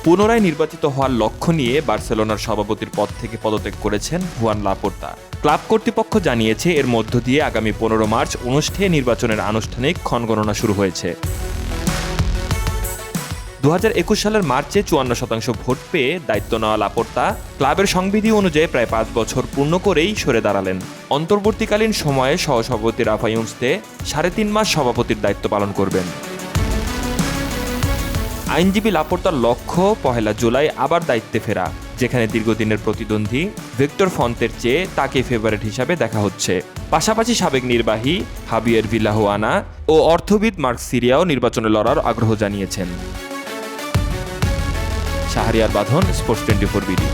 পুনরায় নির্বাচিত হওয়ার লক্ষ্য নিয়ে বার্সেলোনার সভাপতির পদ থেকে পদত্যাগ করেছেন হুয়ান লাপোর্তা। ক্লাব কর্তৃপক্ষ জানিয়েছে এর মধ্য দিয়ে আগামী 15 মার্চ অনুষ্ঠেয় নির্বাচনের আনুষ্ঠানিক ক্ষণগণনা শুরু হয়েছে। 2021 সালের মার্চে 54% ভোট পেয়ে দায়িত্ব নেওয়া লাপোর্তা ক্লাবের সংবিধি অনুযায়ী প্রায় 5 বছর পূর্ণ করেই সরে দাঁড়ালেন। অন্তর্বর্তীকালীন সময়ে সহসভাপতি রাফা ইউন্সতে 3.5 মাস সভাপতির দায়িত্ব পালন করবেন। আইনজীবী লাপোর্তার লক্ষ্য 1 জুলাই আবার দায়িত্বে ফেরা, যেখানে দীর্ঘদিনের প্রতিদ্বন্দ্বী ভিক্টর ফন্তের চেয়ে তাকে ফেভারিট হিসাবে দেখা হচ্ছে। পাশাপাশি সাবেক নির্বাহী হাবিয়ের ভিলাহুয়ানা ও অর্থবিদ মার্ক সিরিয়াও নির্বাচনে লড়ার আগ্রহ জানিয়েছেন। শাহরিয়ার বাঁধন, স্পোর্টস 24 বিডি।